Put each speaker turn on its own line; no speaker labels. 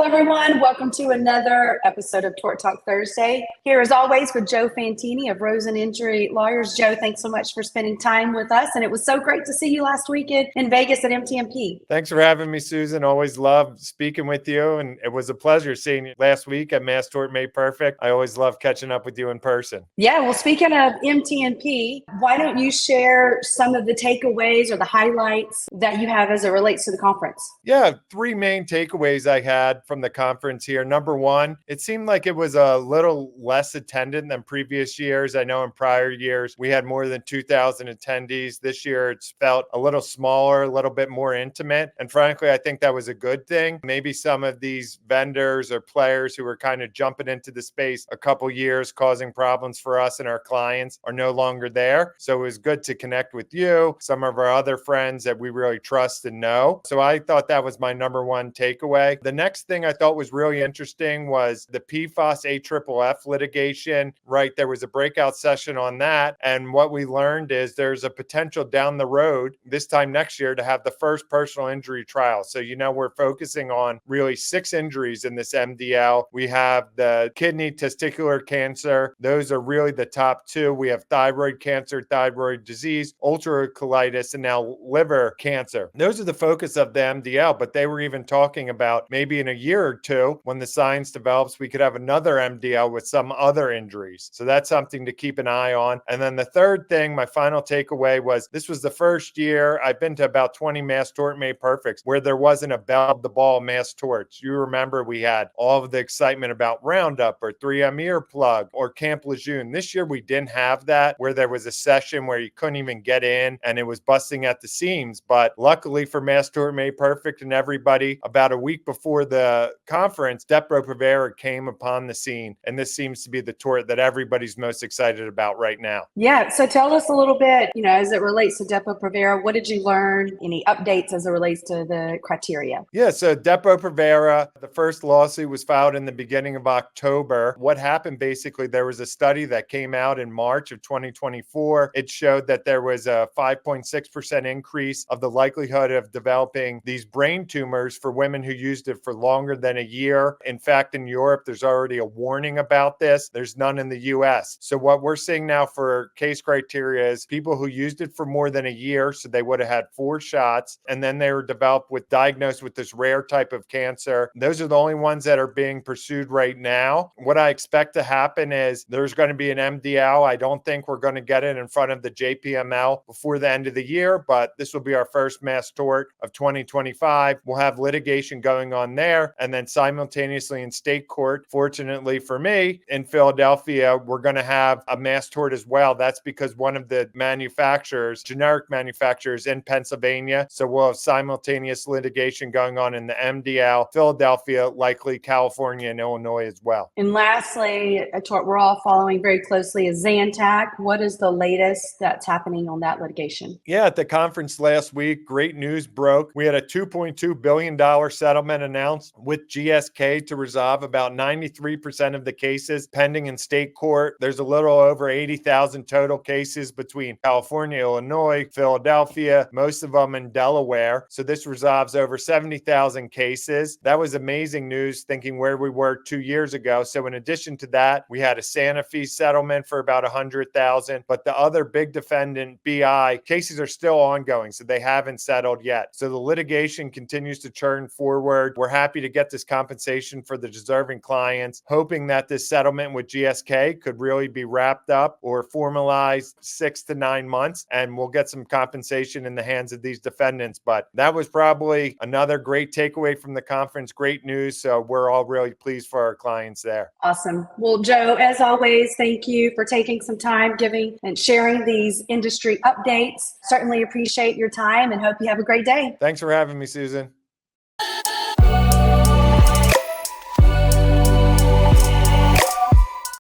everyone. Welcome to another episode of Tort Talk Thursday. Here, as always, with Joe Fantini of Rosen Injury Lawyers. Joe, thanks so much for spending time with us. And it was so great to see you last weekend in Vegas at MTMP.
Thanks for having me, Susan. Always love speaking with you. And it was a pleasure seeing you last week at Mass Tort Made Perfect. I always love catching up with you in person.
Yeah, well, speaking of MTMP, why don't you share some of the takeaways or the highlights that you have as it relates to the conference?
Yeah, three main takeaways I had from the conference here. Number one, it seemed like it was a little less attended than previous years. I know in prior years we had more than 2,000 attendees. This year it's felt a little smaller, a little bit more intimate. And frankly, I think that was a good thing. Maybe some of these vendors or players who were kind of jumping into the space a couple years, causing problems for us and our clients, are no longer there. So it was good to connect with you, some of our other friends that we really trust and know. So I thought that was my number one takeaway. The next thing I thought was really interesting was the PFAS AFFF litigation, right? There was a breakout session on that. And what we learned is there's a potential down the road, this time next year, to have the first personal injury trial. So, we're focusing on really 6 injuries in this MDL. We have the kidney testicular cancer. Those are really the top 2. We have thyroid cancer, thyroid disease, ulcerative colitis, and now liver cancer. Those are the focus of the MDL, but they were even talking about maybe in a year or two, when the science develops, we could have another MDL with some other injuries. So that's something to keep an eye on. And then the third thing, my final takeaway was this was the first year I've been to about 20 Mass Tort Made Perfects where there wasn't a bell of the ball mass torts. You remember we had all of the excitement about Roundup or 3M earplug or Camp Lejeune. This year we didn't have that, where there was a session where you couldn't even get in and it was busting at the seams. But luckily for Mass Tort Made Perfect and everybody, about a week before the conference, Depo-Provera came upon the scene. And this seems to be the tort that everybody's most excited about right now.
Yeah. So tell us a little bit, as it relates to Depo-Provera, what did you learn? Any updates as it relates to the criteria?
Yeah. So Depo-Provera, the first lawsuit was filed in the beginning of October. What happened basically, there was a study that came out in March of 2024. It showed that there was a 5.6% increase of the likelihood of developing these brain tumors for women who used it for longer than a year. In fact, in Europe, there's already a warning about this. There's none in the US. So what we're seeing now for case criteria is people who used it for more than a year, so they would have had 4 shots, and then they were diagnosed with this rare type of cancer. Those are the only ones that are being pursued right now. What I expect to happen is there's going to be an MDL. I don't think we're going to get it in front of the JPML before the end of the year, but this will be our first mass tort of 2025. We'll have litigation going on there, and then simultaneously in state court, fortunately for me, in Philadelphia, we're going to have a mass tort as well. That's because one of the generic manufacturers in Pennsylvania. So we'll have simultaneous litigation going on in the MDL, Philadelphia, likely California and Illinois as well.
And lastly, a tort we're all following very closely is Zantac. What is the latest that's happening on that litigation?
Yeah, at the conference last week, great news broke. We had a $2.2 billion settlement announced with GSK to resolve about 93% of the cases pending in state court. There's a little over 80,000 total cases between California, Illinois, Philadelphia, most of them in Delaware. So this resolves over 70,000 cases. That was amazing news, thinking where we were 2 years ago. So in addition to that, we had a Sanofi settlement for about 100,000, but the other big defendant, BI, cases are still ongoing, so they haven't settled yet. So the litigation continues to churn forward. We're happy to get this compensation for the deserving clients, hoping that this settlement with GSK could really be wrapped up or formalized 6 to 9 months, and we'll get some compensation in the hands of these defendants. But that was probably another great takeaway from the conference. Great news. So we're all really pleased for our clients there.
Awesome. Well, Joe, as always, thank you for taking some time, giving and sharing these industry updates. Certainly appreciate your time and hope you have a great day.
Thanks for having me, Susan.